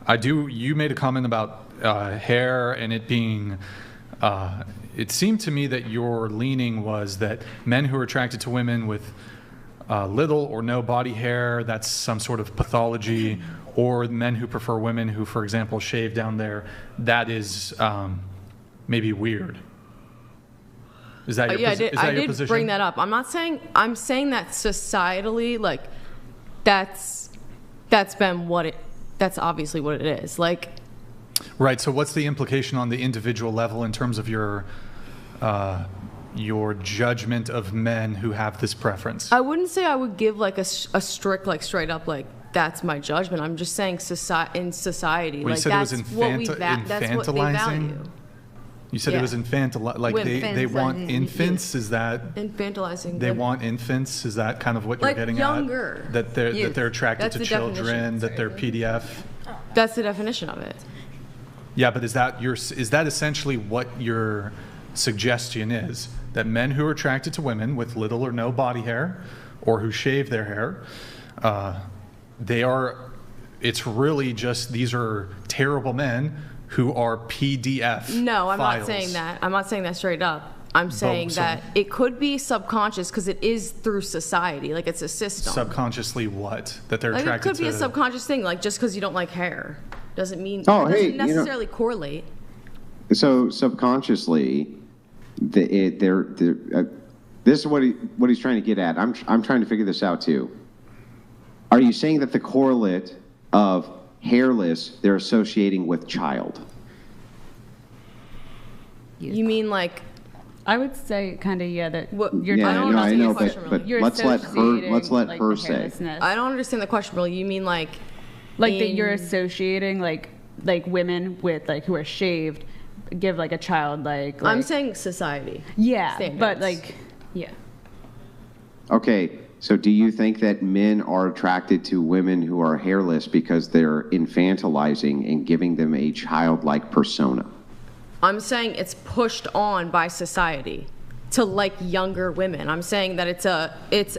You made a comment about hair and it being. It seemed to me that your leaning was that men who are attracted to women with little or no body hair, that's some sort of pathology, or men who prefer women who, for example, shave down there, that is maybe weird. Is that your, yeah, is that I your did position? bring that up. I'm saying that societally, like, that's obviously what it is. Like, right. So what's the implication on the individual level in terms of your judgment of men who have this preference? I wouldn't say I would give like a strict, like straight up, like that's my judgment. I'm just saying in society, well, like that's what we infantilizing? value. You said it was like they want infants. Is that infantilizing? They want infants. Is that kind of what you're like getting younger, at? That they're attracted that's to the children. That they're PDF. That's the definition of it. Yeah, but is that essentially what your suggestion is? That men who are attracted to women with little or no body hair, or who shave their hair, it's really just these are terrible men who are PDF No, I'm files. not saying that. I'm not saying that straight up. I'm saying that it could be subconscious because it is through society. Like, it's a system. Subconsciously what? That they're attracted to? It could be a subconscious thing. Like, just because you don't like hair doesn't mean... Oh, it doesn't necessarily correlate. So subconsciously, this is what he's trying to get at. I'm trying to figure this out too. Are you saying that the correlate of hairless they're associating with child? You mean like... I would say kind of, yeah, that you're... Yeah, I know, but you're let's let her say. I don't understand the question, really. You mean like that you're associating like women with like who are shaved give like a child like I'm saying society. Yeah, standards. but like, yeah. Okay, so do you think that men are attracted to women who are hairless because they're infantilizing and giving them a childlike persona? I'm saying it's pushed on by society to like younger women. I'm saying that it's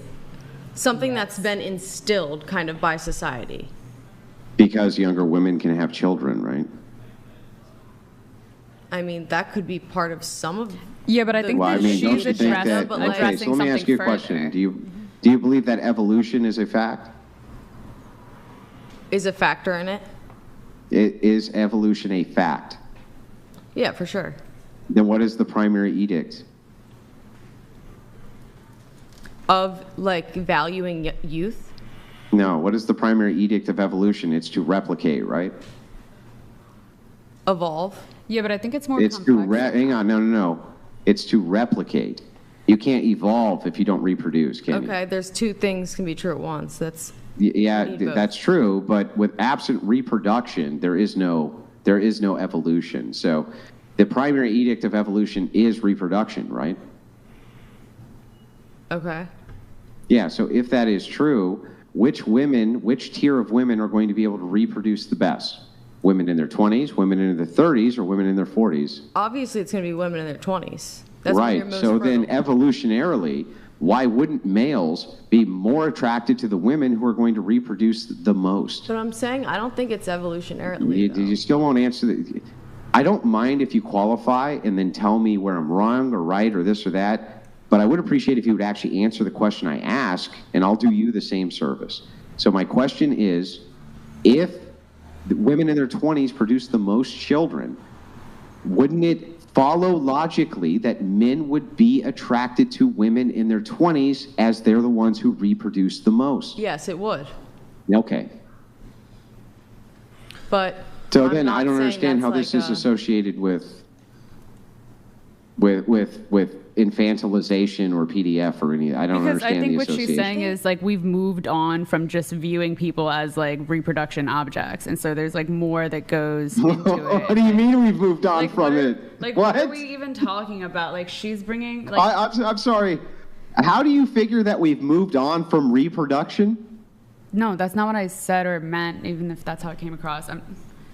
something that's been instilled kind of by society. Because younger women can have children, right? I mean, that could be part of some of... Yeah, but I think she's addressing so let me ask you a question. Do you believe that evolution is a fact? Is a factor in it? Is evolution a fact? Yeah, for sure. Then what is the primary edict? Of, like, valuing youth? No, what is the primary edict of evolution? It's to replicate, right? Evolve? Yeah, but I think it's more complex. Hang on, no. It's to replicate. You can't evolve if you don't reproduce, can you? Okay, there's two things can be true at once. That's true, but with absent reproduction, there is no evolution. So the primary edict of evolution is reproduction, right? Okay. Yeah, so if that is true, which tier of women are going to be able to reproduce the best? Women in their 20s, women in their 30s, or women in their 40s? Obviously, it's going to be women in their 20s. That's right. So then evolutionarily, why wouldn't males be more attracted to the women who are going to reproduce the most? But I'm saying I don't think it's evolutionarily. You still won't answer I don't mind if you qualify and then tell me where I'm wrong or right or this or that, but I would appreciate if you would actually answer the question I ask, and I'll do you the same service. So my question is, if the women in their 20s produce the most children, wouldn't it follow logically that men would be attracted to women in their 20s as they're the ones who reproduce the most? Yes, it would. Okay. But so then I don't understand how this is associated with infantilization or PDF or any. I don't understand the association. Because I think what she's saying is like we've moved on from just viewing people as like reproduction objects, and so there's like more that goes into it. What do you mean we've moved on from it? Like what are we even talking about? Like she's bringing. Like, I'm sorry. How do you figure that we've moved on from reproduction? No, that's not what I said or meant. Even if that's how it came across, I'm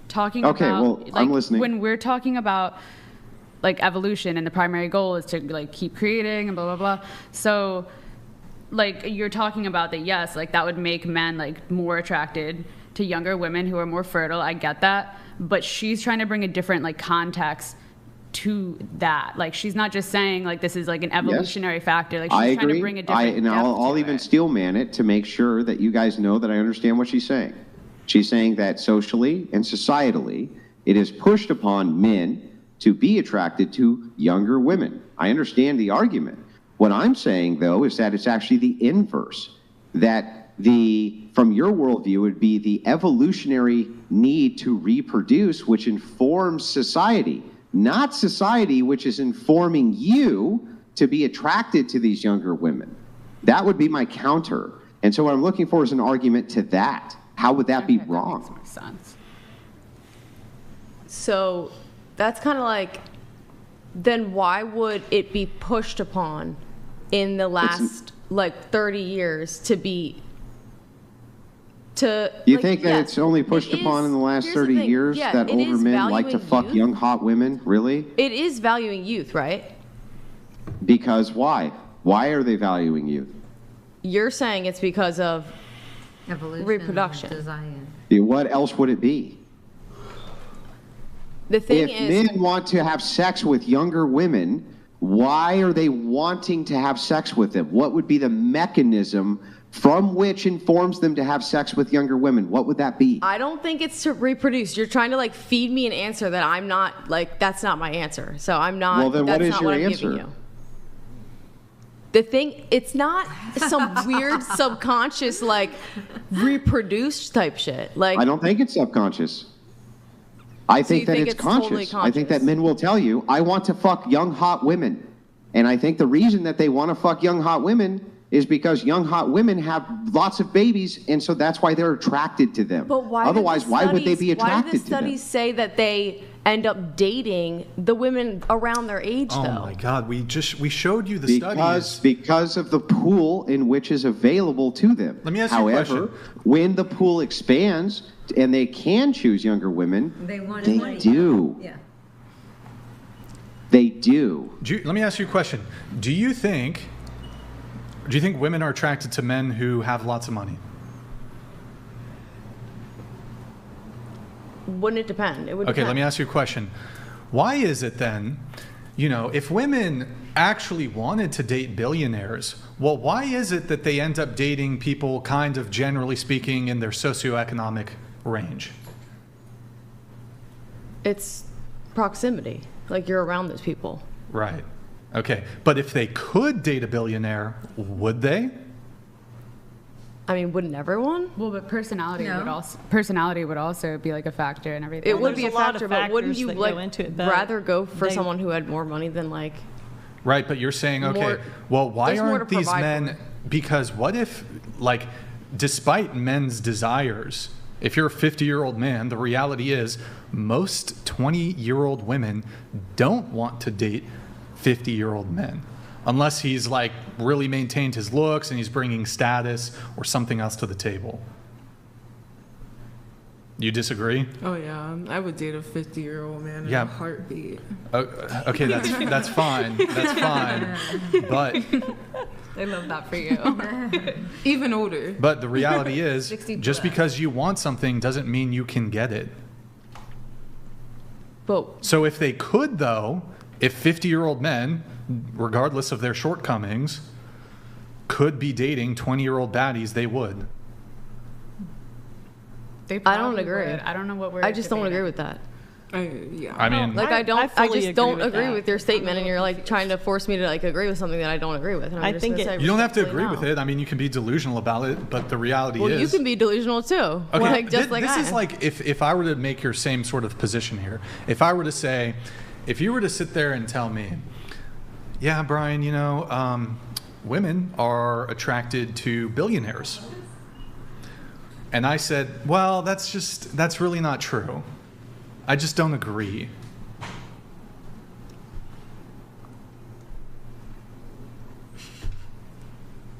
talking about. Okay, well, like, I'm listening. When we're talking about like evolution and the primary goal is to like keep creating and blah blah blah, so like you're talking about that, yes, like that would make men like more attracted to younger women who are more fertile. I get that. But she's trying to bring a different like context to that. Like, she's not just saying like this is like an evolutionary factor. Like, she's I trying agree. to bring a different And depth I'll to even it. steel man it to make sure that you guys know that I understand what she's saying. She's saying that socially and societally, it is pushed upon men to be attracted to younger women. I understand the argument. What I'm saying, though, is that it's actually the inverse. That from your worldview, would be the evolutionary need to reproduce, which informs society, not society, which is informing you to be attracted to these younger women. That would be my counter. And so what I'm looking for is an argument to that. How would that be Okay, wrong? That makes more sense. So that's kind of like, then why would it be pushed upon in the last like 30 years to be to You like, think that yes, it's only pushed it upon is- in the last here's the 30 thing, years yeah, that it older is men like to valuing fuck youth. young hot women? Really? It is valuing youth, right? Because why? Why are they valuing youth? You're saying it's because of Evolution. Reproduction. Design. What else would it be? the thing If is men want to have sex with younger women, why are they wanting to have sex with them? What would be the mechanism from which informs them to have sex with younger women? What would that be? I don't think it's to reproduce. You're trying to like feed me an answer that I'm not like. That's not my answer. So I'm not. Well, then what that's is not your what I'm answer? giving you. The thing, it's not some weird subconscious like reproduce type shit. Like I don't think it's subconscious. I think you that think it's it's totally conscious. I think that conscious? men will tell you, I want to fuck young hot women. And I think the reason that they want to fuck young hot women is because young hot women have lots of babies, and so that's why they're attracted to them. But why? Otherwise, did the why would they studies- be attracted Why did the to them? studies say that they end up dating the women around their age? Oh though my God, we showed you the studies. Because of the pool in which is available to them. Let me ask you a However, question. when the pool expands and they can choose younger women, They want they money. do. Yeah. They do. Let me ask you a question. Do you think women are attracted to men who have lots of money? Wouldn't it depend? It would. Okay, depend. let me ask you a question. Why is it then, if women actually wanted to date billionaires, well, why is it that they end up dating people kind of generally speaking in their socioeconomic range? It's proximity. Like you're around those people. Right. Okay. But if they could date a billionaire, would they? I mean, wouldn't everyone? Well, but personality No. would also be like a factor and everything. It would be a there's a lot of factor, but wouldn't factors you that go like into it, but rather go for they- someone who had more money than like? Right, but you're saying, okay, More- well, why there's more aren't to these provide men? for. Because what if, like, despite men's desires, if you're a 50-year-old man, the reality is most 20-year-old women don't want to date 50-year-old men. Unless he's like really maintained his looks and he's bringing status or something else to the table. You disagree? Oh yeah, I would date a 50-year-old man in Yeah. a heartbeat. Okay, that's fine. That's fine. But I love that for you. Even older. But the reality is, 60 just plus. because you want something doesn't mean you can get it. But So if they could, though, if 50-year-old men, regardless of their shortcomings, could be dating 20-year-old baddies, they would. They I don't probably agree. would. I don't know what we're I just don't debating. agree with that. Yeah. I mean, Like I I don't. I, fully just agree don't with agree that. with your statement, and you're like trying to force me to like agree with something that I don't agree with. And I'm I just think gonna say it- you don't have to respectfully agree with no. it. I mean, you can be delusional about it, but the reality Well, is... you can be delusional too. Okay, Like just like this I is am. like if I were to make your same sort of position here. If I were to say, if you were to sit there and tell me, yeah, Brian, women are attracted to billionaires. And I said, well, that's really not true. I just don't agree.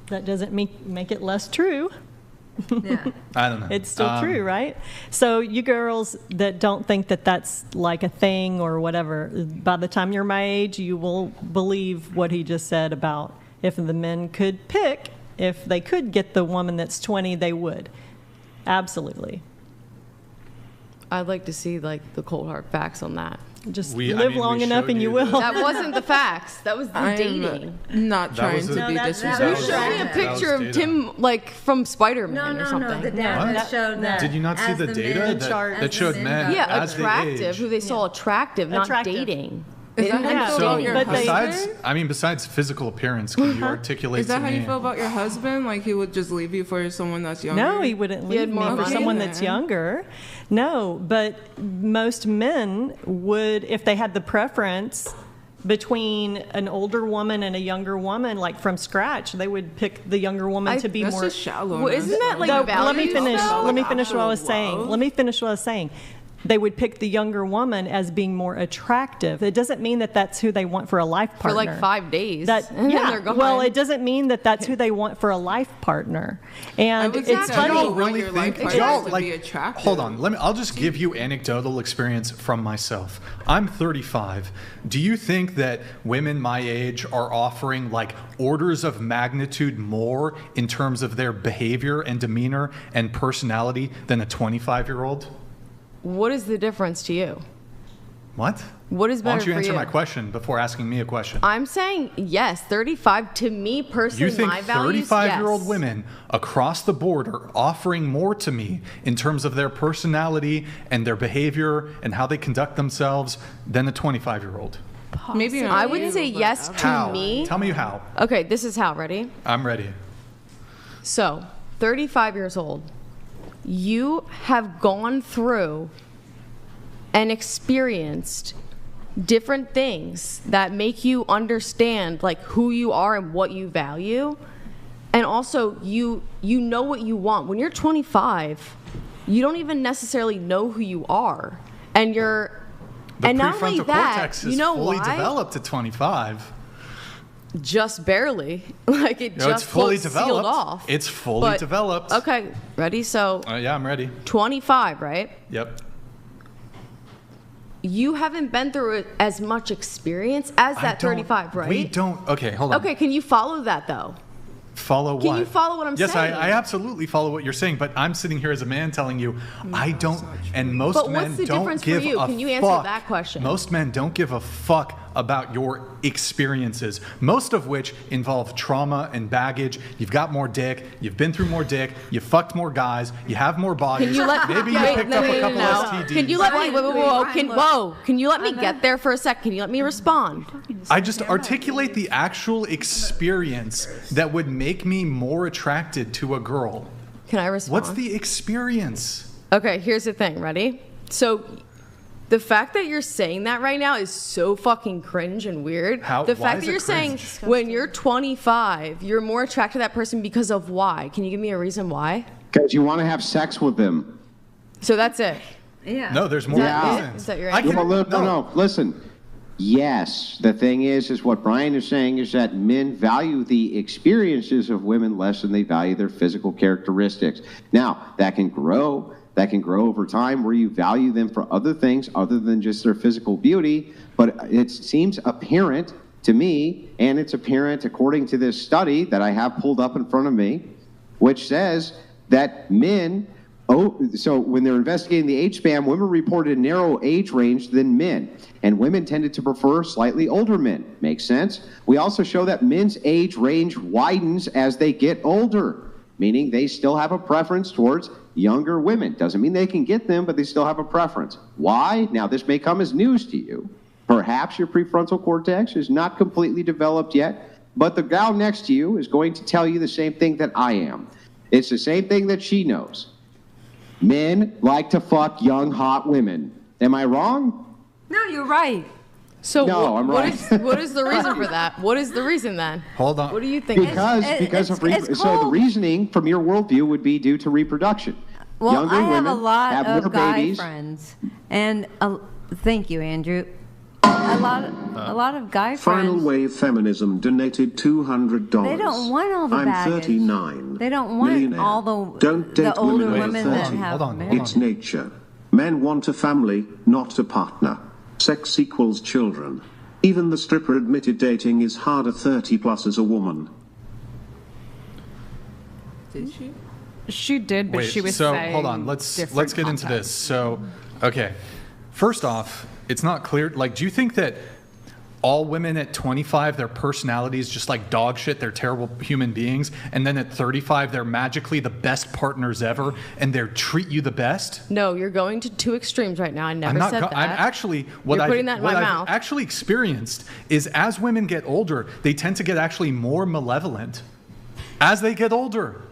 That doesn't make it less true. Yeah. I don't know. It's still true, right? So you girls that don't think that that's like a thing or whatever, by the time you're my age, you will believe what he just said about if the men could pick, if they could get the woman that's 20, they would. Absolutely. I'd like to see like the cold hard facts on that. Just I live mean, long we enough showed and you you will. that. That wasn't the facts. That was the I'm dating. not That trying was to a- be No, that disrespectful. You was showed me a That picture of data. Tim like from Spider-Man No, or no, something. no. The What? data showed that. Did you not see as the men- data that showed men Yeah, as they attractive. age? Who they saw attractive, not Attractive. dating. Is They that how didn't you have feel So about your but they- husband? besides physical appearance, can you articulate Is that to how me? you feel about your husband? Like he would just leave you for someone that's younger? No, he wouldn't He leave had me more for money. someone Okay, that's then. younger. No, but most men would, if they had the preference between an older woman and a younger woman, like from scratch, they would pick the younger woman to be That's more. just shallow. Well, isn't that like No, values? let me finish. though? Let me finish what I was Actual saying. love? Let me finish what I was saying. They would pick the younger woman as being more attractive. It doesn't mean that that's who they want for a life partner. For like 5 days. That, and yeah. then they're gone. Well, it doesn't mean that that's who they want for a life partner. And would it's say funny. that. Y'all want really your life think partner y'all to like be attractive. hold on, I'll just give you anecdotal experience from myself. I'm 35. Do you think that women my age are offering like orders of magnitude more in terms of their behavior and demeanor and personality than a 25-year-old? What is the difference to you? What? What is Why better don't you for answer you? my question before asking me a question? I'm saying yes, 35 to me personally, You think my values, 35-year-old yes. women across the board are offering more to me in terms of their personality and their behavior and how they conduct themselves than a 25-year-old? Maybe not I would you, say but yes I- to How? me. Tell me how. Okay, this is how. Ready? I'm ready. So, 35 years old, you have gone through and experienced different things that make you understand like who you are and what you value. And also you know what you want. When you're 25, you don't even necessarily know who you are. And you're The and not only prefrontal that, cortex is you know fully why? developed at 25. Just barely. Like it No, just it's fully sealed developed. off. It's fully But- developed. Okay, ready? So Yeah, I'm ready. 25, right? Yep. You haven't been through as much experience as I that don't- 35, right? We don't. Okay, hold on. Okay, can you follow that though? Follow what? Can you follow what I'm yes, saying? I absolutely follow what you're saying, but I'm sitting here as a man telling you, I don't, and most But men what's the don't difference for give you? a Can you answer fuck. that question? Most men don't give a fuck about your experiences, most of which involve trauma and baggage. You've got more dick, you've been through more dick, you've fucked more guys, you have more bodies. Can you let Maybe you wait, picked no, up no, a no, couple no. STDs. Can you let me whoa, can you let me I'm get there for a sec? Can you let me respond? I just articulate the actual experience that would make me more attracted to a girl. Can I respond? What's the experience? Okay, here's the thing, ready? So the fact that you're saying that right now is so fucking cringe and weird. How- The why fact is that it you're saying cringe? when you're 25, you're more attracted to that person because of why? Can you give me a reason why? Because you want to have sex with them. So that's it. Yeah. No, there's more that it? reasons. Is that your I answer? can- Well, no, listen. Yes, the thing is what Brian is saying is that men value the experiences of women less than they value their physical characteristics. Now, that can grow. That can grow over time where you value them for other things other than just their physical beauty. But it seems apparent to me, and it's apparent according to this study that I have pulled up in front of me, which says that men, so when they're investigating the age span, women reported a narrow age range than men, and women tended to prefer slightly older men. Makes sense? We also show that men's age range widens as they get older, meaning they still have a preference towards younger women. Doesn't mean they can get them, but they still have a preference. Why? Now, this may come as news to you. Perhaps your prefrontal cortex is not completely developed yet, but the gal next to you is going to tell you the same thing that I am. It's the same thing that she knows. Men like to fuck young, hot women. Am I wrong? No, you're right. So No, I'm right. what is the reason for that? What is the reason then? Hold on. What do you think? Because of it's so the called- reason from your worldview would be due to reproduction. Well, Younger I have women a lot have of more guy babies. friends, and thank you, Andrew. A lot of guy Final friends. Wave Feminism donated $200. They don't want all the I'm baggage. 39. They don't want Millionaire. all the Don't date the older women women over that 30. have. Hold on, married. It's nature. Men want a family, not a partner. Sex equals children. Even the stripper admitted dating is harder 30 plus as a woman. Did she? She did, but Wait, she was so saying hold on. Let's different get into this. context. So Okay. First off, it's not clear. Like, do you think that all women at 25, their personalities just like dog shit, they're terrible human beings, and then at 35, they're magically the best partners ever, and they treat you the best? No, you're going to two extremes right now. I never said that. I'm actually, You're putting that in my I've mouth. actually experienced is as women get older, they tend to get actually more malevolent as they get older.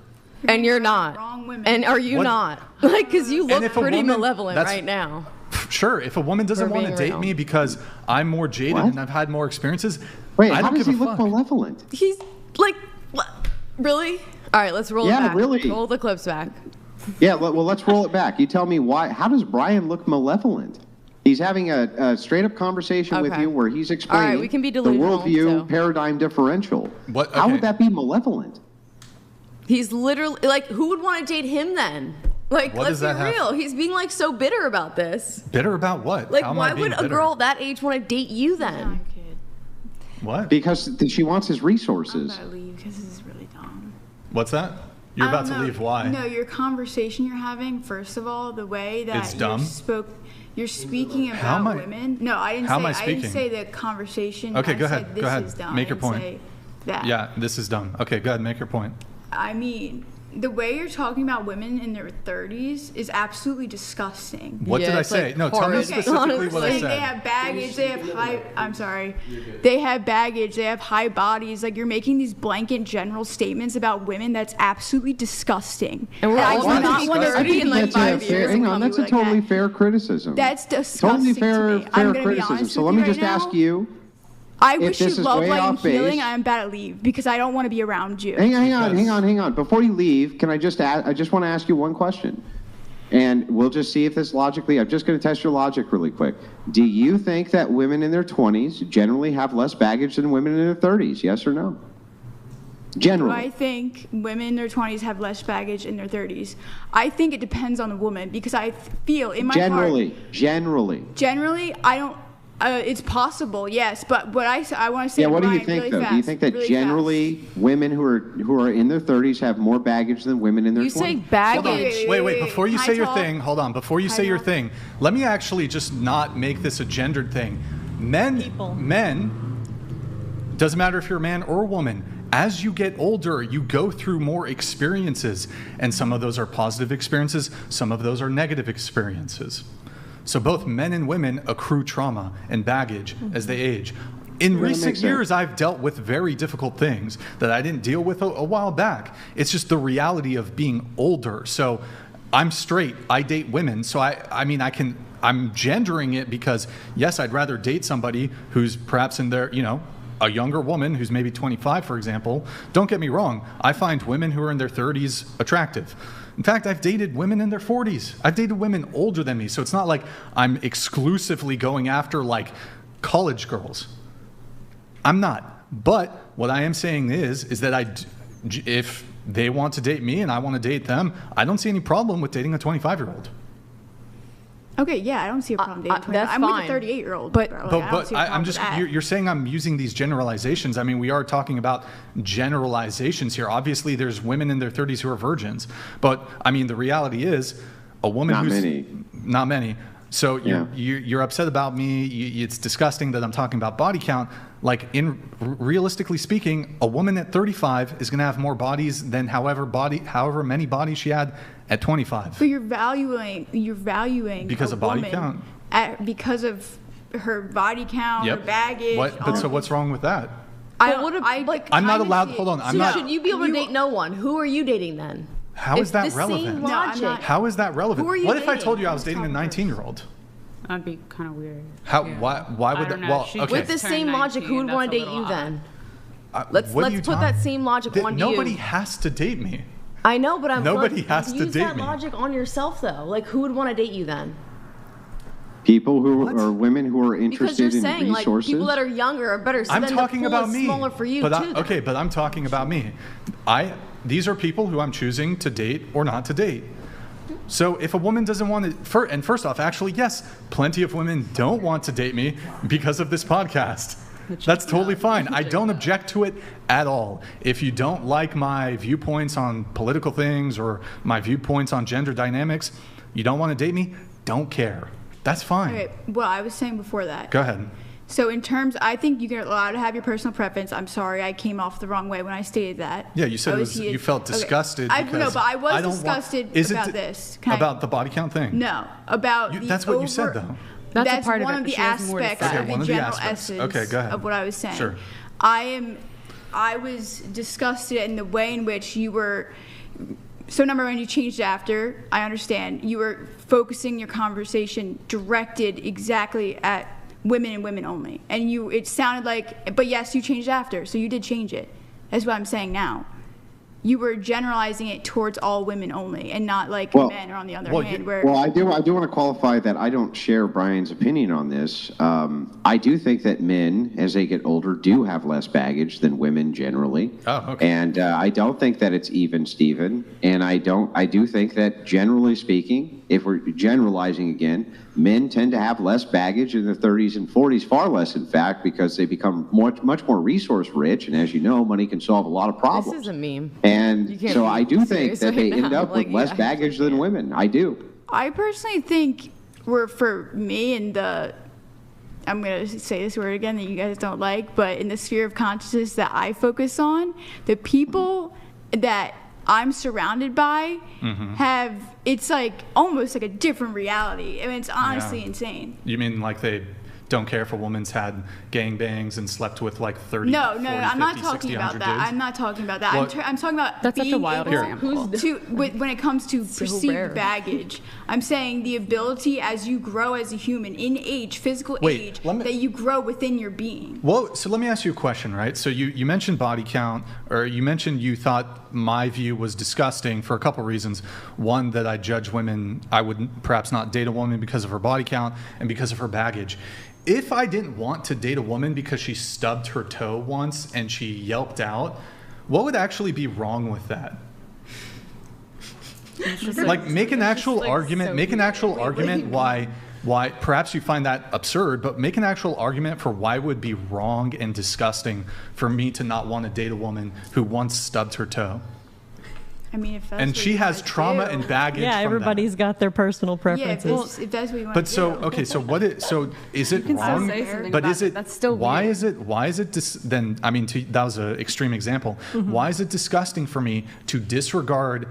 And you're not. Wrong women. And are you What? not? Like, because you look if a pretty woman- malevolent that's- right now. Sure, if a woman doesn't We're want to being date real. me because I'm more jaded What? and I've had more experiences, Wait, I how don't does give he a look fuck. malevolent? He's like, what? Really? All right, let's roll it Yeah, back. really. Roll the clips back. Yeah, well, let's roll it back. You tell me why. How does Brian look malevolent? He's having a straight-up conversation with Okay. you where he's explaining we can be the delusional, worldview so. paradigm differential. What- How okay. would that be malevolent? He's literally like, who would want to date him then? Like, What let's does be that have- real. He's being like so bitter about this. Bitter about what? Like, How am I why being would a bitter? girl that age want to date you then? What? Because she wants his I'm resources. about to leave because this is really dumb. What's that? You're I about don't to know. leave. Why? No, your conversation you're having, first of all, the way that It's dumb? you're speaking How about am I- women. No, I didn't how say am I I didn't speaking? say the conversation. Okay, I go said ahead. This Go ahead. is dumb. Make I your didn't point. say that. Yeah, this is dumb. Okay, go ahead. Make your point. I mean, the way you're talking about women in their 30s is absolutely disgusting. What Yeah, did I it's, say? like, No, tell me horrid. specifically what I Saying said. they have baggage, they have high. I'm sorry. They have baggage, they have high bodies. Like, you're making these blanket general statements about women that's absolutely disgusting. And we're I all do gonna not be want to disgusting be in, like, that's 5 a years fair, and hang on, come that's a like totally that. fair criticism. That's disgusting Totally fair, to me. fair I'm gonna be criticism. honest So with let you me just right ask now. you. I if wish you this is love, way light, and off base- healing. I am about to leave because I don't want to be around you. Hang on. Before you leave, can I just I just want to ask you one question. And we'll just see if this logically, I'm just going to test your logic really quick. Do you think that women in their 20s generally have less baggage than women in their 30s? Yes or no? Generally. I think women in their 20s have less baggage in their 30s. I think it depends on the woman because I feel in my Generally. I don't. It's possible, yes, but what I want to say. Yeah, what do you Brian, think really though? fast, Do you think that really generally women who are in their 30s have more baggage than women in their 20s? You say Hold on. baggage. Wait. Before you Can say I your talk? thing, hold on. Before you say your thing, let me actually just not make this a gendered thing. Men, doesn't matter if you're a man or a woman, as you get older, you go through more experiences. And some of those are positive experiences, some of those are negative experiences. So both men and women accrue trauma and baggage as they age. In that recent makes sense. years, I've dealt with very difficult things that I didn't deal with a while back. It's just the reality of being older. So I'm straight. I date women. So I'm gendering it because, yes, I'd rather date somebody who's perhaps in their, a younger woman who's maybe 25, for example. Don't get me wrong. I find women who are in their 30s attractive. In fact, I've dated women in their 40s. I've dated women older than me. So it's not like I'm exclusively going after like college girls. I'm not. But what I am saying is that if they want to date me and I want to date them, I don't see any problem with dating a 25-year-old. Okay, yeah, I don't see a problem dating. that's I'm with fine. a 38-year-old. But- I don't see a problem I'm with just, that. you're saying I'm using these generalizations. I mean, we are talking about generalizations here. Obviously, there's women in their 30s who are virgins. But, I mean, the reality is a woman Not who's... many. Not many. So Yeah. you're upset about me. It's disgusting that I'm talking about body count. Like, realistically speaking, a woman at 35 is going to have more bodies than however many bodies she had at 25. But you're valuing Because a of body woman count. because of her body count, her baggage. So what's wrong with that? I'm not allowed- hold on, I'm not- Should you be able to date no one? Who are you dating then? How is It's that the same relevant? No, I'm logic. not. How is that relevant? Who are you What if I dating? told you I was dating a 19-year-old? That'd be kind of weird. Why I would don't that? know. Well, She- okay. With the Turned same logic, who would 19, want to that's date a you little then? What are you Let's put talking- that same logic onto you. Nobody has to date me. I know, but Nobody has to use date that me. logic on yourself though. Like, who would want to date you then? People who are women who are Because interested you're in saying like resources. people that are younger are better. So I'm then talking the pool about is me. smaller for you but too. then. Okay, but I'm talking about me. These are people who I'm choosing to date or not to date. So if a woman doesn't want to, and first off, actually, yes, plenty of women don't want to date me because of this podcast. That's totally fine. I don't object to it at all. If you don't like my viewpoints on political things or my viewpoints on gender dynamics, you don't want to date me, don't care. That's fine. Okay, well, I was saying before that. Go ahead. So in terms, I think you're allowed to have your personal preference. I'm sorry, I came off the wrong way when I stated that. Yeah, you said I it was, heated. you felt disgusted. Okay. Because No, but I was don't want- disgusted Is it about this. Can I- about the body count thing? No, about the That's what you said, though. That's a part of one it, of but the she has more to aspects say. of Okay, one the of the general aspects. essence Okay, go ahead. of what I was saying. Sure. I was disgusted in the way in which you were. So number one, you changed after. I understand you were focusing your conversation directed exactly at women and women only, and it sounded like. But yes, you changed after, so you did change it. That's what I'm saying now. You were generalizing it towards all women only, and not like men. Or on the other hand, where I do want to qualify that I don't share Brian's opinion on this. I do think that men, as they get older, do have less baggage than women generally. Oh, okay. And I don't think that it's even, Stephen. And I do think that generally speaking, if we're generalizing again, men tend to have less baggage in their 30s and 40s, far less, in fact, because they become much more resource rich. And as you know, money can solve a lot of problems. This is a meme. And can't so be I do think serious that they right end now. up with Like, less yeah. baggage than women. I do. I personally think for me and I'm going to say this word again that you guys don't like, but in the sphere of consciousness that I focus on, the people that I'm surrounded by it's like almost like a different reality. I mean, it's honestly insane. You mean like they don't care if a woman's had gangbangs and slept with like 30, No, 40, I'm not 50, talking 60, about 100 that. dudes? I'm not talking about that. Well, I'm talking about That's such a being wild able example. when it comes to perceived rare. baggage. I'm saying the ability as you grow as a human in age, physical Wait, age, let me- that you grow within your being. Well, so let me ask you a question, right? So you mentioned body count, or you mentioned you thought my view was disgusting for a couple reasons. One, that I judge women, I would perhaps not date a woman because of her body count and because of her baggage. If I didn't want to date a woman because she stubbed her toe once and she yelped out, what would actually be wrong with that? Like, make an actual argument. Make an actual argument why perhaps you find that absurd, but make an actual argument for why it would be wrong and disgusting for me to not want to date a woman who once stubbed her toe. I mean, if that's And what she you has wanna trauma do. and baggage. Yeah, from everybody's got their personal Yeah, preferences. if that's what you want But to so do. okay, so is it can still wrong? say something But about is it. it That's still why weird. is it then? I mean, that was an extreme example. Why is it disgusting for me to disregard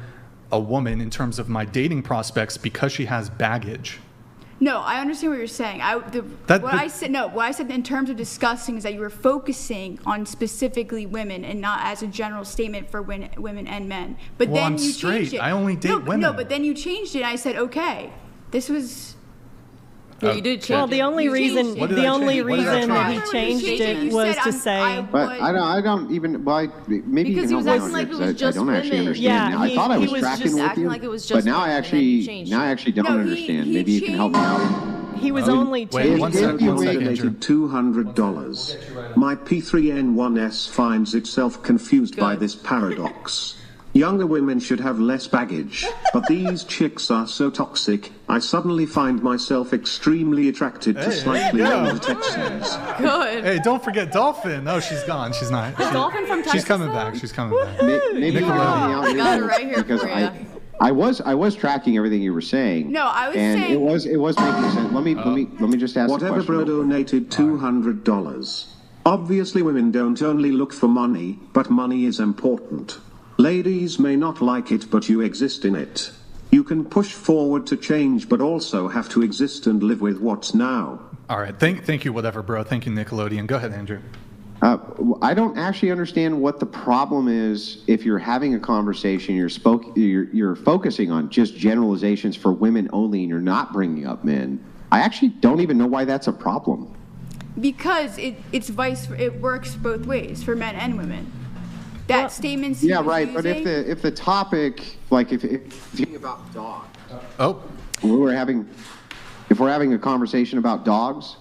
a woman in terms of my dating prospects because she has baggage? No, I understand what you're saying. What I said in terms of disgusting is that you were focusing on specifically women and not as a general statement for women and men. But Well, then I'm you straight. changed it. I only date women. No, but then you changed it. And I said, okay, this was. Yeah, you did change Well, the it. only You reason changed it. What did the I only change? What did I reason that he change? changed it You was said, to say. But I don't even. Well, maybe Because you he can was help me acting on like here, it was 'cause I just don't actually women. understand. Yeah, now. I he- thought I he was was tracking just with acting you, like it was but just now I women, and then actually you changed now I it. actually don't No, he understand. Maybe you can help me out. He was only Wait, changing. one second, You one second, Andrew. donated $200. My P3N1S finds itself confused by Good. this paradox. Younger women should have less baggage, but these chicks are so toxic, I suddenly find myself extremely attracted to slightly older Texans. Good. Hey, don't forget Dolphin. Oh, she's gone. She's not. Dolphin from She's Texas, coming though? back. She's coming back. Maybe you can help me out here, got it right here because for ya. I was tracking everything you were saying. No, I was and saying- it was making sense. Let me just ask Whatever the question. bro donated $200. Obviously women don't only look for money, but money is important. Ladies may not like it, but you exist in it. You can push forward to change, but also have to exist and live with what's now. All right. Thank you, whatever, bro. Thank you, Nickelodeon. Go ahead, Andrew. I don't actually understand what the problem is if you're having a conversation, you're focusing on just generalizations for women only, and you're not bringing up men. I actually don't even know why that's a problem. Because it works both ways for men and women. That statement. Yeah, right. But if the topic, like if about dogs, if we're having a conversation about dogs,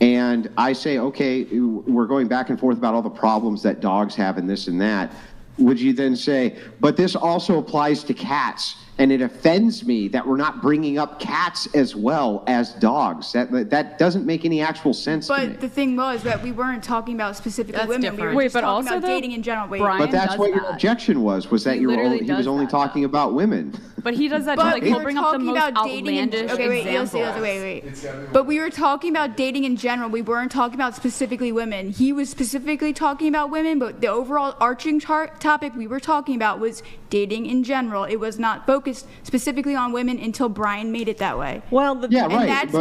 and I say, okay, we're going back and forth about all the problems that dogs have and this and that, would you then say, but this also applies to cats, and it offends me that we're not bringing up cats as well as dogs? That doesn't make any actual sense to me. But the thing was that we weren't talking about specifically That's women. different. We were Wait, just but talking also about though, dating in general. Wait, Brian But that's does what your that. objection was that He he was literally only does talking that, about women. But he does that. But Like we he'll were bring up the talking most about dating in outlandish okay, wait, examples. wait. But we were talking about dating in general. We weren't talking about specifically women. He was specifically talking about women, but the overall arching topic we were talking about was dating in general. It was not focused specifically on women until Brian made it that way. Well, Yeah, And right. that's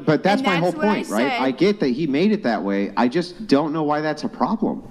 But that's and my whole that's what I point, right? said. I get that he made it that way. I just don't know why that's a problem.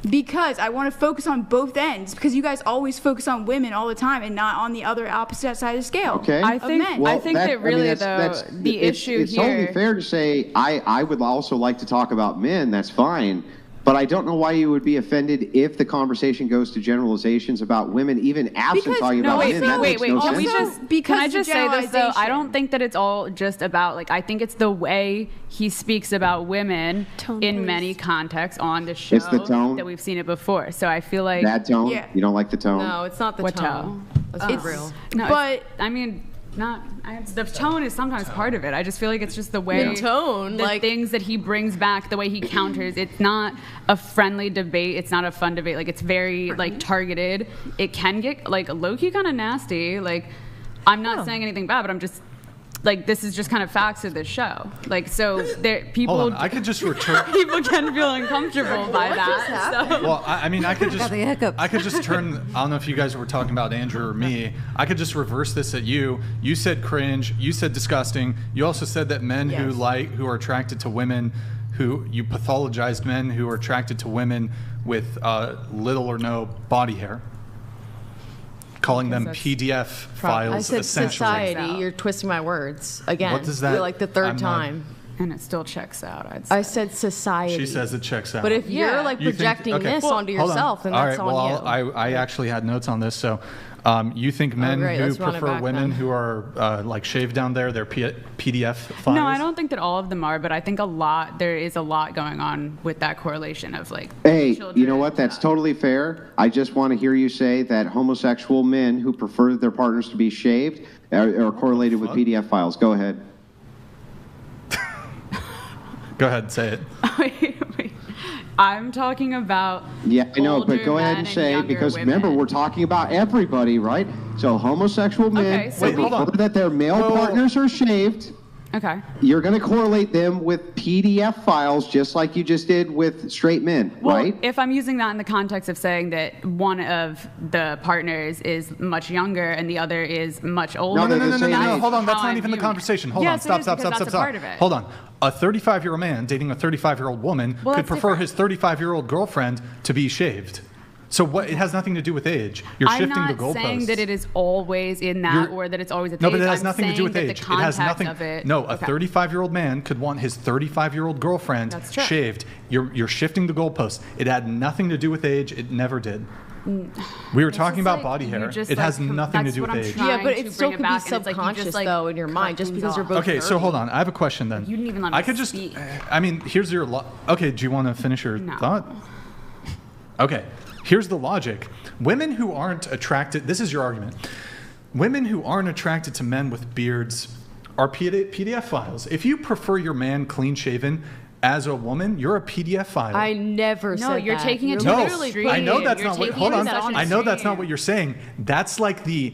Because I want to focus on both ends. Because you guys always focus on women all the time and not on the other opposite side of the scale. Okay. I of think men. I think that really the issue it's here. totally fair to say I would also like to talk about men. That's fine. But I don't know why you would be offended if the conversation goes to generalizations about women, even absent Because- talking No, about wait, men. That wait. makes no Can we sense. just? Because Can I the just say this though? I generalization. don't think that it's all just about like. I think it's the way he speaks about women Tone, in please. many contexts on the show It's the tone? that we've seen it before. So I feel like That tone? Yeah. You don't like the tone? No, it's not the What tone. Let's be real. No, But- I mean, the tone is sometimes part of it. I just feel like it's just the way The tone, the like- things that he brings back, the way he counters. It's not a friendly debate. It's not a fun debate. Like it's very like targeted. It can get like low key kind of nasty. Like I'm not saying anything bad, but I'm just like this is just kind of facts of this show. Like so, there people Hold on, I could just return. people can feel uncomfortable by that. So. Well, I mean, I could just, Got the hiccups. I could just turn. I don't know if you guys were talking about Andrew or me. I could just reverse this at you. You said cringe. You said disgusting. You also said that men who are attracted to women, who you pathologized men who are attracted to women with little or no body hair, calling them PDF files. I said essentially. society. You're twisting my words again. What does that- You're like the 3rd I'm not- time. And it still checks out. I'd say. I said society. She says it checks out. But if Yeah. you're like You think- projecting okay. this Well, onto hold on. yourself, then All that's right, on well, you. I actually had notes on this. So you think men great, who let's run it prefer back women then. who are like shaved down there, they're PDF files? No, I don't think that all of them are, but I think there is a lot going on with that correlation of like. Hey, children you know what? and That's stuff. totally fair. I just want to hear you say that homosexual men who prefer their partners to be shaved are correlated with PDF files. Go ahead. Go ahead, say it. Wait. I'm talking about. Yeah, I know, but older go ahead men and say, younger because women. remember, we're talking about everybody, right? So homosexual men Okay, so who we- Wait, hold on. prefer that their male Whoa, whoa, whoa. partners are shaved. Okay. You're going to correlate them with PDF files just like you just did with straight men, Well, right? if I'm using that in the context of saying that one of the partners is much younger and the other is much older. No, No, they're no, the no, same no, age. hold on. That's how not I'm even the viewing it. conversation. Hold on. Yes, it Stop, is, stop, because stop, that's stop, a part stop. of it. Hold on. A 35-year-old man dating a 35-year-old woman Well, could that's prefer different. his 35-year-old girlfriend to be shaved. So what? It has nothing to do with age. You're I'm shifting the not goalposts. saying that it is always in that You're- or that it's always at No, the but it age. has I'm nothing to do with saying that age. The It has context nothing. of it. No, a Okay. 35-year-old man could want his 35-year-old girlfriend That's true. shaved. You're shifting the goalposts. It had nothing to do with age. It never did. We were talking just about like body you hair. just, It has like, nothing to that's do what with I'm age. trying Yeah, but to it still bring could be back, and it's like you subconscious just, like, though in your mind, cut just things because you're off. both. Okay, so 30. hold on. I have a question then. You didn't even let I me could just. speak. I mean, here's your. Okay, do you want to finish your No. thought? Okay, here's the logic. Women who aren't attracted. This is your argument. Women who aren't attracted to men with beards are PDF files. If you prefer your man clean shaven as a woman, you're a PDF file. I never said No, you're that. taking it You're to No, literally extreme. I know that's You're not what. taking Hold it on, to such an I know that's not extreme. what you're saying. That's like the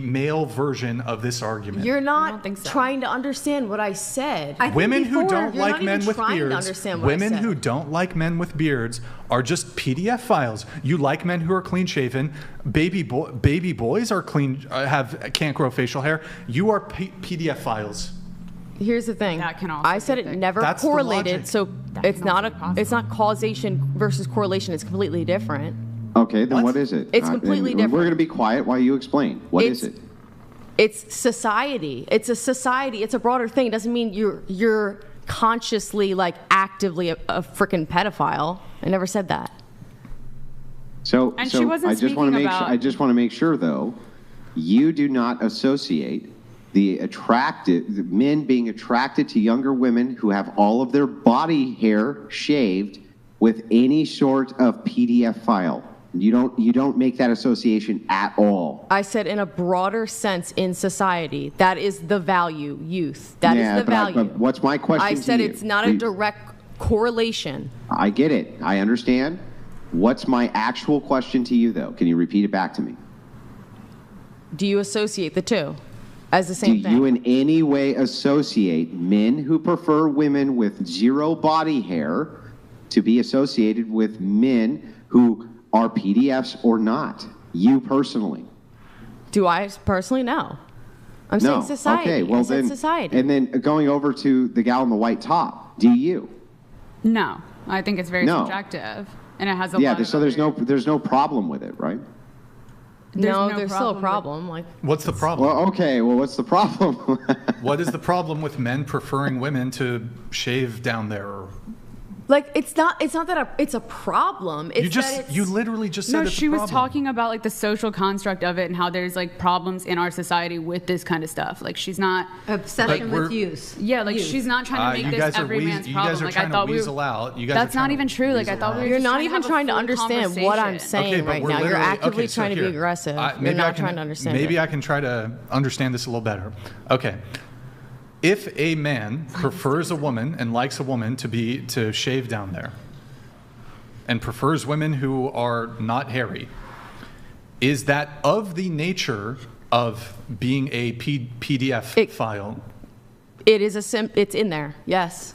male version of this argument. You're I don't not think so. trying to understand what I said. Women who don't You're like not men even with trying to beards, understand what I women said. who don't like men with beards are just PDF files. You like men who are clean shaven. Baby boys are clean, can't grow facial hair. You are PDF files. Here's the thing. That can also I said be it thick. never That's the correlated, logic. so That it's can not also be possible. it's not causation versus correlation. It's completely different. Okay, then What? what is it? It's completely and different. We're going to be quiet while you explain. What is It's- it? It's society. It's a society. It's a broader thing. It doesn't mean you're consciously like actively a freaking pedophile. I never said that. So, And so she wasn't I just want to speaking make sure. about- I just want to make sure, though, you do not associate the men being attracted to younger women who have all of their body hair shaved with any sort of PDF file. You don't make that association at all. I said in a broader sense in society. That is the value, youth. That is Yeah, the but value. but what's my question I to said you? it's not a direct correlation. I get it. I understand. What's my actual question to you, though? Can you repeat it back to me? Do you associate the two as the Do same thing? you in any way associate men who prefer women with zero body hair to be associated with men who are PDFs or not? You personally? Do I personally? No. I'm No. saying society. Okay, well I said then, society. and then going over to the gal in the white top, do you? No, I think it's very No. subjective, and it has a Yeah, lot of so there's no problem with it, right? There's still a problem. Like, What's the problem? Well, okay, well, what's the problem? What is the problem with men preferring women to shave down there? it's not that it's a problem. It's You literally just said No, it's she a was problem. talking about like the social construct of it and how there's like problems in our society with this kind of stuff. Like she's not, Obsession we're- with use. yeah, like Use. she's not trying to You make guys this are every man's you problem. guys are Like trying I thought to we. weasel out. You guys That's are not trying even to true. Like I weasel thought we out. were You're just not trying even have a trying to full understand what I'm conversation. saying but right we're now. You're literally- actively okay, so trying to be here, aggressive. maybe You're I not can- trying to understand Maybe it. I can try to understand this a little better. Okay. If a man prefers a woman and likes a woman to shave down there, and prefers women who are not hairy, is that of the nature of being a PDF file? It is it's in there. Yes.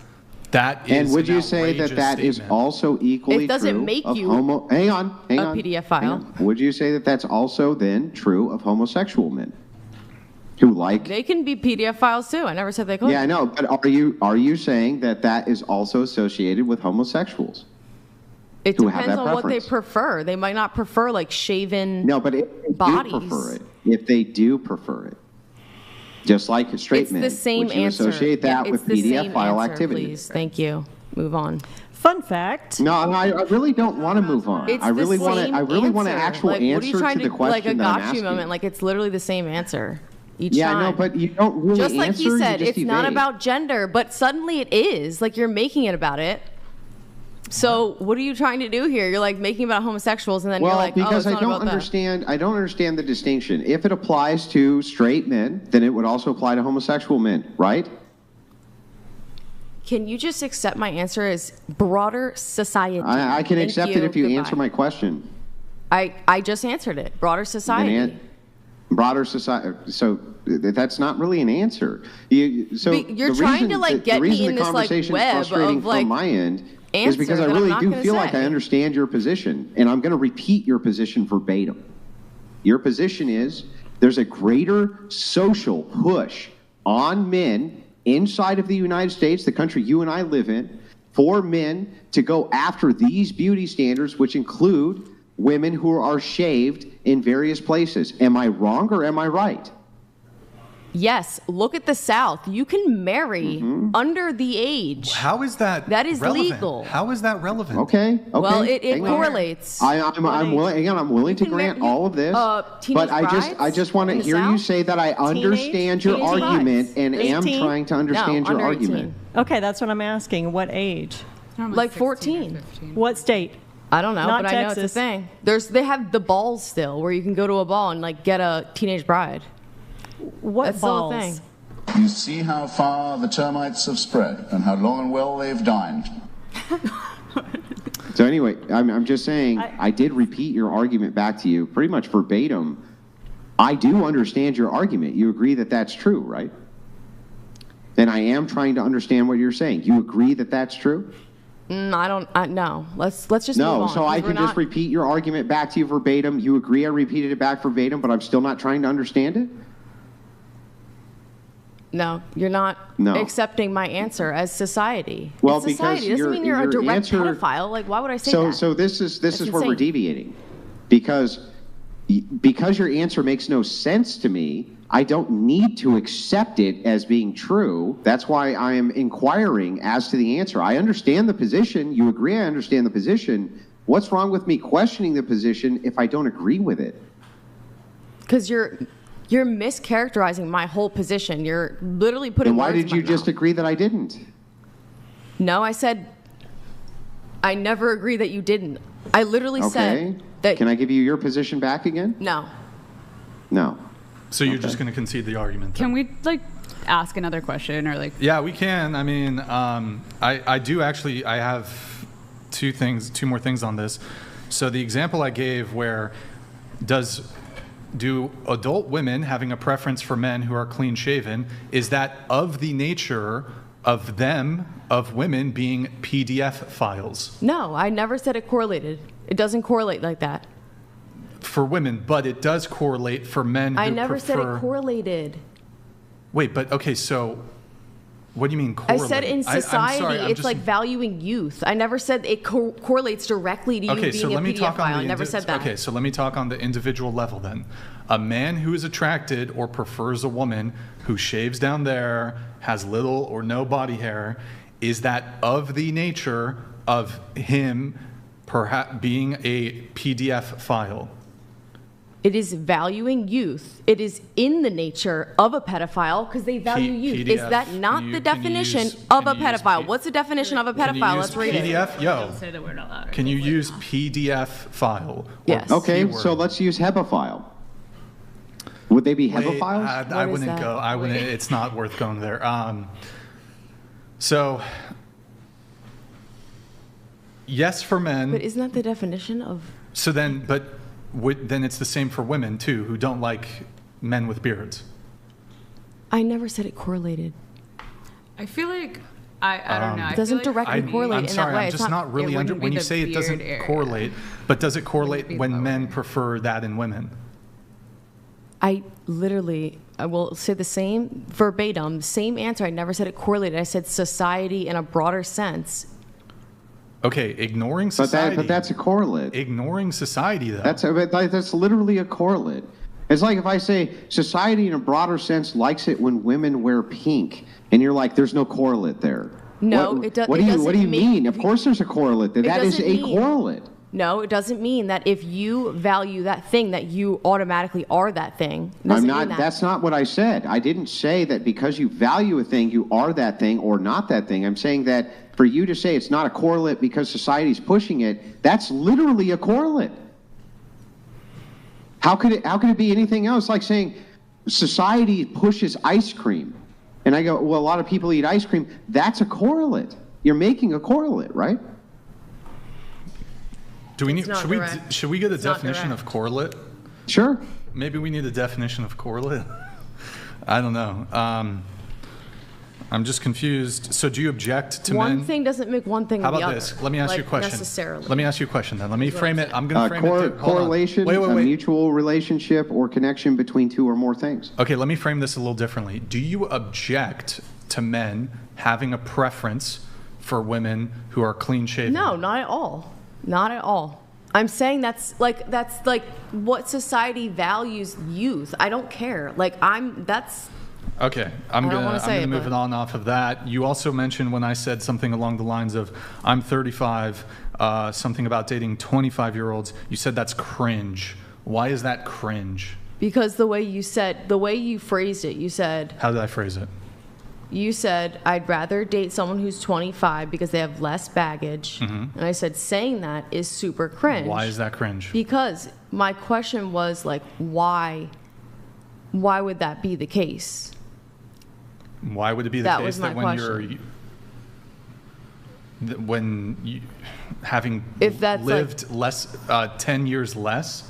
That is And would an you say that outrageous that is statement. also equally It doesn't true make of you Hang on. a PDF file. hang on. Would you say that that's also then true of homosexual men who like? They can be PDF files too. I never said they couldn't. Yeah, I know. But are you saying that that is also associated with homosexuals? It who have depends that on what they preference? prefer. They might not prefer like shaven. No, but if they Bodies. do prefer it, just like straight It's men, the same would you answer. associate that Yeah, with it's the PDF same file answer, activity? Please, thank you. Move on. Fun fact. No, I really don't want to move on. It's I really the want to. same I really want an answer. actual Like, what are you answer trying to the question like a that I'm gotcha asking. moment. Like it's literally the same answer each Yeah, time. I know, but you don't really Just like answer. he you said, just it's not evade. about gender, but suddenly it is. Like you're making it about it. So what are you trying to do here? You're like making it about homosexuals, and then Well, you're like, because oh, it's I not don't about that. understand. I don't understand the distinction. If it applies to straight men, then it would also apply to homosexual men, right? Can you just accept my answer as broader society? I can Thank accept it if you Goodbye. answer my question. I just answered it. Broader society. Broader society. So that's not really an answer. So You're the trying reason to like that- get the reason me in the this like conversation is web frustrating of like from my end is answer because I that I'm really not do gonna feel like say. I understand your position, and I'm going to repeat your position verbatim. Your position is there's a greater social push on men inside of the United States, the country you and I live in, for men to go after these beauty standards, which include women who are shaved in various places. Am I wrong or am I right? Yes, look at the South. You can marry under the age. How is that? That is relevant? legal. How is that relevant? Okay. Well, it hang on. correlates. I'm willing. Again, I'm willing to can grant marry- all of this, Teenage but I Brides just want to in the hear you South? say that I understand your Teenage argument Brides. and am 18? trying to understand No, your under 18. argument. Okay, that's what I'm asking. What age? Normally Like 16 or 14. 15. What state? I don't know, Not but I know it's a Texas. thing. They have the balls still, where you can go to a ball and like get a teenage bride. What That's still a balls? thing. You see how far the termites have spread and how long and well they've dined. So anyway, I'm just saying I- I did repeat your argument back to you pretty much verbatim. I do understand your argument. You agree that that's true, right? Then I am trying to understand what you're saying. You agree that that's true? I don't. No. Let's just move No, on. so I 'cause we're can just not- repeat your argument back to you verbatim. You agree I repeated it back verbatim, but I'm still not trying to understand it? No, you're not No. accepting my answer as society. Well, It's society. because Doesn't mean you're a your direct answer- pedophile. Like, why would I say So, that? so this is That's where we're insane. deviating, because your answer makes no sense to me. I don't need to accept it as being true. That's why I am inquiring as to the answer. I understand the position. You agree I understand the position. What's wrong with me questioning the position if I don't agree with it? Because you're mischaracterizing my whole position. You're literally putting. And why words in did my you just mouth. agree that I didn't? No, I said. I never agree that you didn't. I literally Okay. said that. Can I give you your position back again? No. No. So you're just going to concede the argument? then? Can we like ask another question or like? Yeah, we can. I mean, I do actually. I have two more things on this. So the example I gave, where does do adult women having a preference for men who are clean shaven, is that of the nature of them, of women being PDF files? No, I never said it correlated. It doesn't correlate like that. For women, but it does correlate for men who I never said prefer... it correlated. Wait, but okay, so what do you mean correlate? I said in society, it's like valuing youth. I never said it correlates directly to you being a PDF file. I never said that. Okay, so let me talk on the individual level then. A man who is attracted or prefers a woman who shaves down there, has little or no body hair, is that of the nature of him perhaps being a PDF file? It is valuing youth. It is in the nature of a pedophile because they value youth. PDF, Is that not the definition of a pedophile? What's the definition of a pedophile? Let's read it. PDF? Yo. Say the word out loud. Can you use PDF file? Yes. Okay, keyword? so let's use hebephile. Would they be hebephiles? I What is wouldn't that? go. I wouldn't. It's not worth going there. So, yes for men. But isn't that the definition of? So then, but then it's the same for women too, who don't like men with beards. I never said it correlated. I feel like I don't know. It doesn't directly correlate I'm in sorry, that way. I'm It's just not really wouldn't be when you the say it doesn't beard area. correlate, but does it correlate be when lower. men prefer that in women? I will say the same verbatim, same answer. I never said it correlated. I said society in a broader sense. Okay, ignoring society. But that's a correlate. Ignoring society, though. That's literally a correlate. It's like if I say society in a broader sense likes it when women wear pink, and you're like, there's no correlate there. No, it doesn't. What do you mean? Of course there's a correlate there. That is doesn't a mean- correlate. No, it doesn't mean that if you value that thing that you automatically are that thing. It doesn't mean that. That's not what I said. I didn't say that because you value a thing, you are that thing or not that thing. I'm saying that for you to say it's not a correlate because society's pushing it, that's literally a correlate. How could it be anything else? Like saying society pushes ice cream. And I go, well, a lot of people eat ice cream. That's a correlate. You're making a correlate, right? Do we need? not Should direct. should we get a It's not definition direct. of correlate? Sure. Maybe we need a definition of correlate. I don't know. I'm just confused. So do you object to One men? thing doesn't make one thing How the about other. this? Let me ask you a question. Necessarily. Let me ask you a question then. Let me frame it. I'm going to frame it. Hold on. Correlation, Wait. a mutual relationship or connection between two or more things. Okay, let me frame this a little differently. Do you object to men having a preference for women who are clean shaven? No, not at all. Not at all. I'm saying that's like what society values youth. I don't care. Okay, I'm I don't wanna say gonna it, move but- it on off of that. You also mentioned when I said something along the lines of I'm 35, something about dating 25-year-olds. You said that's cringe. Why is that cringe? because the way you phrased it, you said How did I phrase it? I'd rather date someone who's 25 because they have less baggage. And I said saying that is super cringe. Why is that cringe? Because my question was like, why would that be the case? Why would it be the That case was that my when question. when you having If that's lived less 10 years less,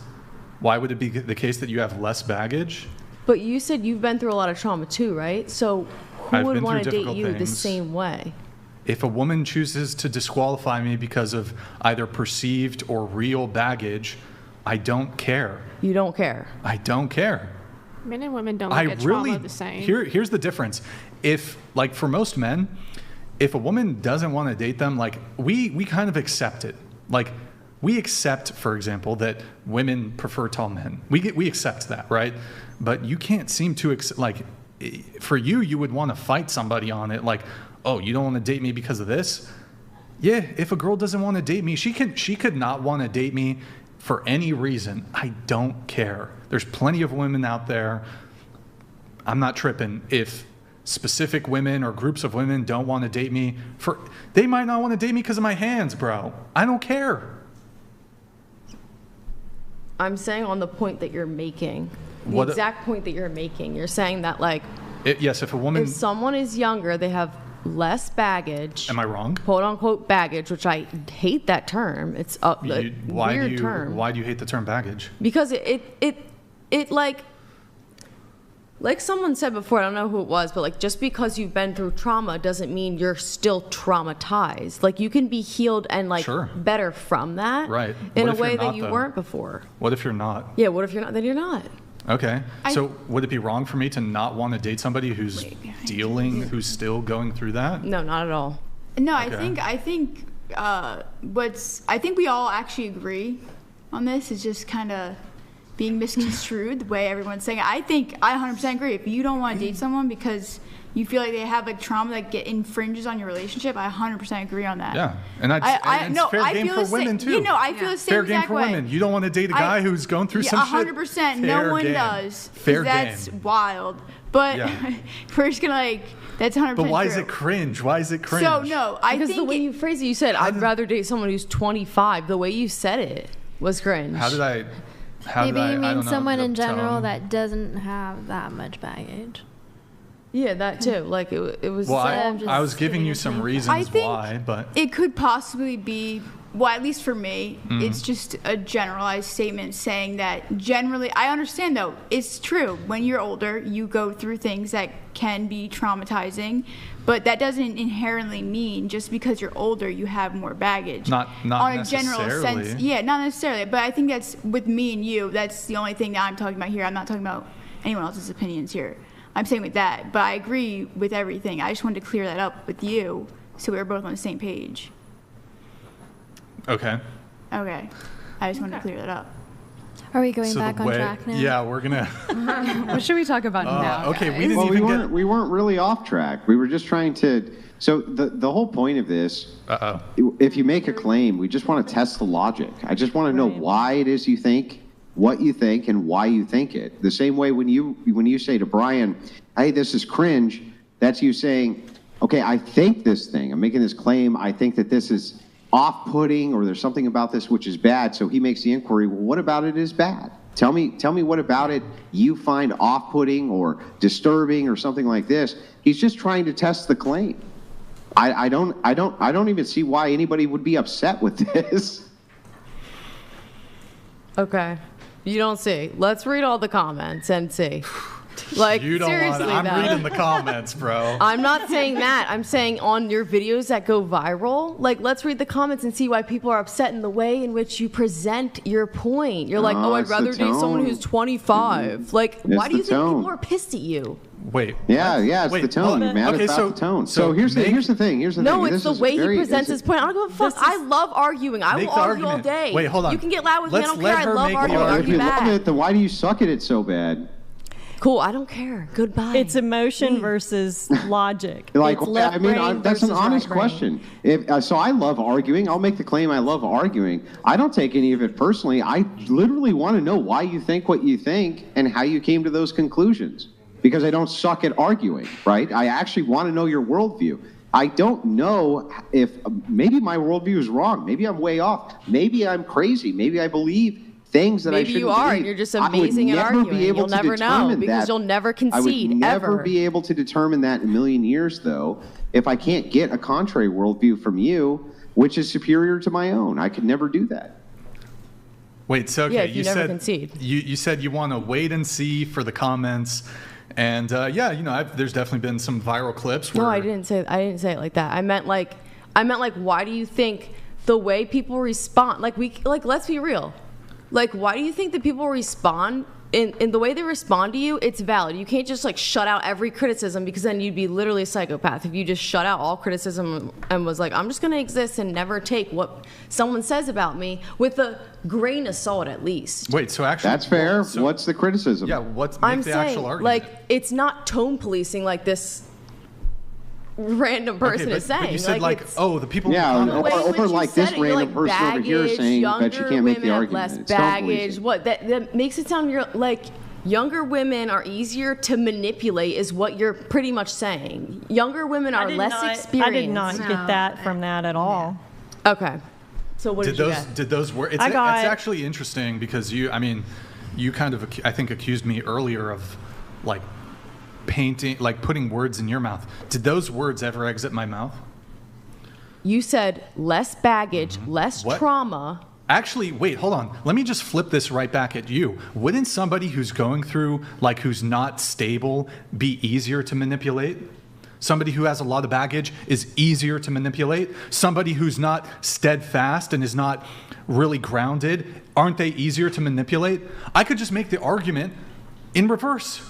why would it be the case that you have less baggage? But you said you've been through a lot of trauma too, right? So who I've would been want to through date difficult you the things. same way? If a woman chooses to disqualify me because of either perceived or real baggage, I don't care. You don't care. I don't care. Men and women don't look at trauma the same. Here's the difference. If, like, for most men, if a woman doesn't want to date them, like, we kind of accept it. Like, we accept, for example, that women prefer tall men. We accept that, right? But you can't seem to for you would want to fight somebody on it, like, oh, you don't want to date me because of this? Yeah, if a girl doesn't want to date me, she could not want to date me for any reason. I don't care. There's plenty of women out there. I'm not tripping if specific women or groups of women don't want to date me they might not want to date me because of my hands, bro. I don't care. I'm saying on the point that you're making, What- exact point that you're making. You're saying that like Yes, if a woman... if someone is younger, they have less baggage. Am I wrong? Quote unquote baggage, which I hate that term. It's a weird term. Why do you hate the term baggage? Because it it like someone said before, I don't know who it was, but like just because you've been through trauma doesn't mean you're still traumatized. Like you can be healed and like better from that, right? In a way that you weren't before. What if you're not? Yeah, what if you're not? Then you're not. Okay. So would it be wrong for me to not want to date somebody who's who's still going through that? No, not at all. No, I think we all actually agree on this. Is just kind of being misconstrued the way everyone's saying it. I 100% agree. If you don't want to date someone because you feel like they have like trauma that infringes on your relationship, I 100% agree on that. Yeah, and it's fair game for women too. You know, I feel the same fair game exact for way. women. You don't want to date a guy who's going through some shit. 100%. No one does. Fair that's game. Wild. But we're just gonna like. That's 100%. But why is it cringe? Why is it cringe? So no, because the way you phrase it, you said I'd rather date someone who's 25. The way you said it was cringe. Maybe you mean someone in general that doesn't have that much baggage. Yeah, that too. Like it was. Well, I was giving you some reasons why, but it could possibly be. Well, at least for me, it's just a generalized statement saying that generally, I understand though, it's true. When you're older, you go through things that can be traumatizing, but that doesn't inherently mean just because you're older, you have more baggage. Not on a general sense. Yeah, not necessarily. But I think that's with me and you, that's the only thing that I'm talking about here. I'm not talking about anyone else's opinions here. I'm saying with that, but I agree with everything. I just wanted to clear that up with you so we were both on the same page. Okay. I just wanted to clear that up. Are we going back on track now? Yeah, we're gonna. What should we talk about now? Okay, guys? we weren't really off track. We were just trying to. So the whole point of this, if you make a claim, we just want to test the logic. I just want to know why it is you think what you think and why you think it. The same way when you say to Brian, "Hey, this is cringe," that's you saying, "Okay, I think this thing. I'm making this claim. I think that this is off-putting, or there's something about this which is bad." So he makes the inquiry, well, what about it is bad? Tell me what about it you find off-putting or disturbing or something like this. He's just trying to test the claim. I don't even see why anybody would be upset with this. Okay. You don't see. Let's read all the comments and see. Like, you don't seriously, I'm reading the comments, bro. I'm not saying that. I'm saying on your videos that go viral, like, let's read the comments and see why people are upset in the way in which you present your point. You're like, I'd rather date someone who's 25. Like, why do you think people are pissed at you? Wait. Yeah, it's the tone. You're mad about the tone. So here's the thing. No, it's the way he presents his point. I don't give a fuck. I love arguing. I will argue all day. Wait, hold on. You can get loud with me. I don't care. I love arguing. If you love it, then why do you suck at it so bad? Cool, I don't care. Goodbye. It's emotion versus logic. That's an honest question. So I love arguing. I'll make the claim I love arguing. I don't take any of it personally. I literally want to know why you think what you think and how you came to those conclusions. Because I don't suck at arguing, right? I actually want to know your worldview. I don't know if maybe my worldview is wrong. Maybe I'm way off. Maybe I'm crazy. Maybe I believe things that I shouldn't believe. Maybe you are, and you're just amazing at arguing. You'll never know because you'll never concede, I would never be able to determine that in a million years, though, if I can't get a contrary worldview from you, which is superior to my own. I could never do that. Wait, so okay, you never concede. You said you want to wait and see for the comments. And there's definitely been some viral clips where... No, I didn't say it like that. I meant like why do you think the way people respond, let's be real. Like, why do you think that people respond in the way they respond to you? It's valid. You can't just like shut out every criticism, because then you'd be literally a psychopath if you just shut out all criticism and was like, I'm just going to exist and never take what someone says about me with a grain of salt at least. Wait, so actually... That's fair. What's the criticism? Yeah, what's the actual argument? Like, it's not tone policing like this random person is saying. But you said the people... Yeah, or like this random person over here saying that you can't make the argument. Less baggage. What that makes it sound like younger women are easier to manipulate is what you're pretty much saying. Younger women are less experienced. I did not get that from that at all. Okay. So what did you get? Did those work? It's actually interesting because you kind of, I think, accused me earlier of like painting, like putting words in your mouth. Did those words ever exit my mouth? You said less baggage, less trauma. Actually, wait, hold on. Let me just flip this right back at you. Wouldn't somebody who's going through, like, who's not stable be easier to manipulate? Somebody who has a lot of baggage is easier to manipulate. Somebody who's not steadfast and is not really grounded, aren't they easier to manipulate? I could just make the argument in reverse.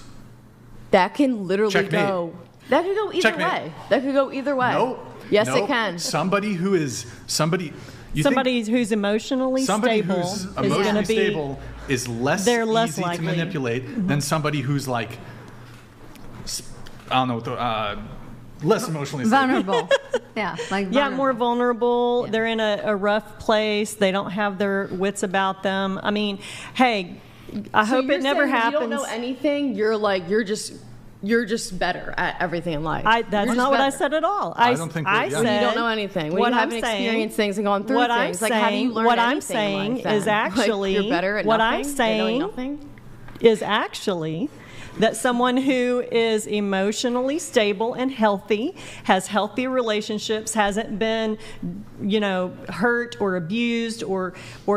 That can literally Checkmate. go. That could go either Checkmate. way. That could go either way. No. Yes, no. it can. Somebody who is somebody. Somebody who's emotionally somebody stable who's is emotionally going to be stable is less easy to manipulate than somebody who's like, I don't know, less emotionally stable. Vulnerable. Yeah, like vulnerable. Yeah, more vulnerable. Yeah. They're in a rough place. They don't have their wits about them. I mean, hey, I hope it never happens. You don't know anything. You're just better at everything in life. That's not what I said at all. I don't think I said you don't know anything. When you haven't experienced things and gone through things, like how do you learn what anything I'm saying in life, then? is actually like, you're better at what nothing, I'm saying nothing? is actually that someone who is emotionally stable and healthy, has healthy relationships, hasn't been, hurt or abused or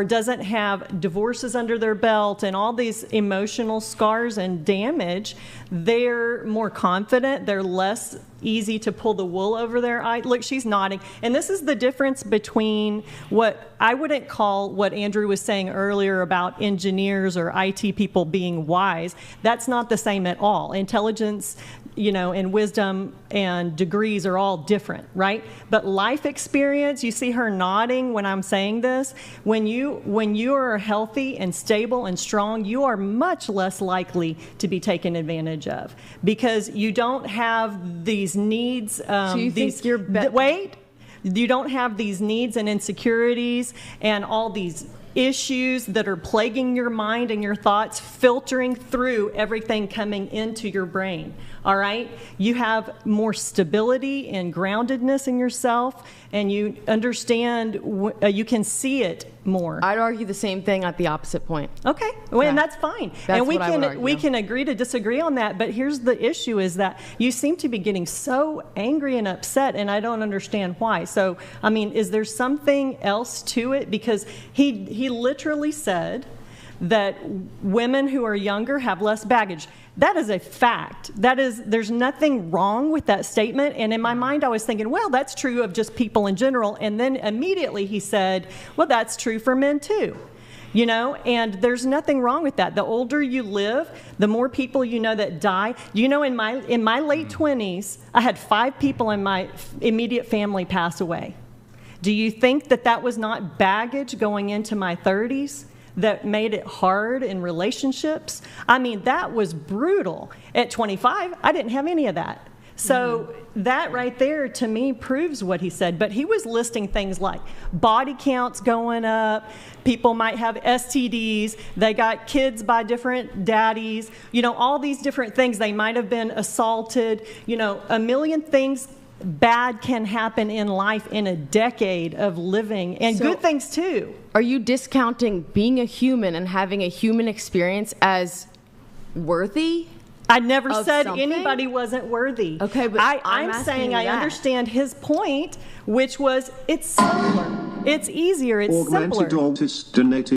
doesn't have divorces under their belt and all these emotional scars and damage, they're more confident, they're less easy to pull the wool over their eye. Look, she's nodding. And this is the difference between what I wouldn't call what Andrew was saying earlier about engineers or IT people being wise. That's not the same at all. Intelligence, and wisdom and degrees are all different, right? But life experience, you see her nodding when I'm saying this, when you are healthy and stable and strong, you are much less likely to be taken advantage of because you don't have these needs. So you think you're wait, you don't have these needs and insecurities and all these issues that are plaguing your mind and your thoughts, filtering through everything coming into your brain. All right? You have more stability and groundedness in yourself, and you understand, you can see it more. I'd argue the same thing at the opposite point. Okay, well, and that's fine. That's and we can agree to disagree on that, but here's the issue is that you seem to be getting so angry and upset, and I don't understand why. So, I mean, is there something else to it? Because he literally said that women who are younger have less baggage. That is a fact. There's nothing wrong with that statement. And in my mind, I was thinking, well, that's true of just people in general. And then immediately he said, well, that's true for men too. And there's nothing wrong with that. The older you live, the more people that die. In my late 20s, I had 5 people in my immediate family pass away. Do you think that was not baggage going into my 30s? That made it hard in relationships. I mean, that was brutal. At 25, I didn't have any of that. So that right there, to me, proves what he said. But he was listing things like body counts going up, people might have STDs, they got kids by different daddies, all these different things. They might have been assaulted, a million things bad can happen in life in a decade of living, and good things too. Are you discounting being a human and having a human experience as worthy? I never said anybody wasn't worthy. Okay, but I'm saying I understand his point, which was it's simpler. It's easier. It's simpler. Augmented Autis donated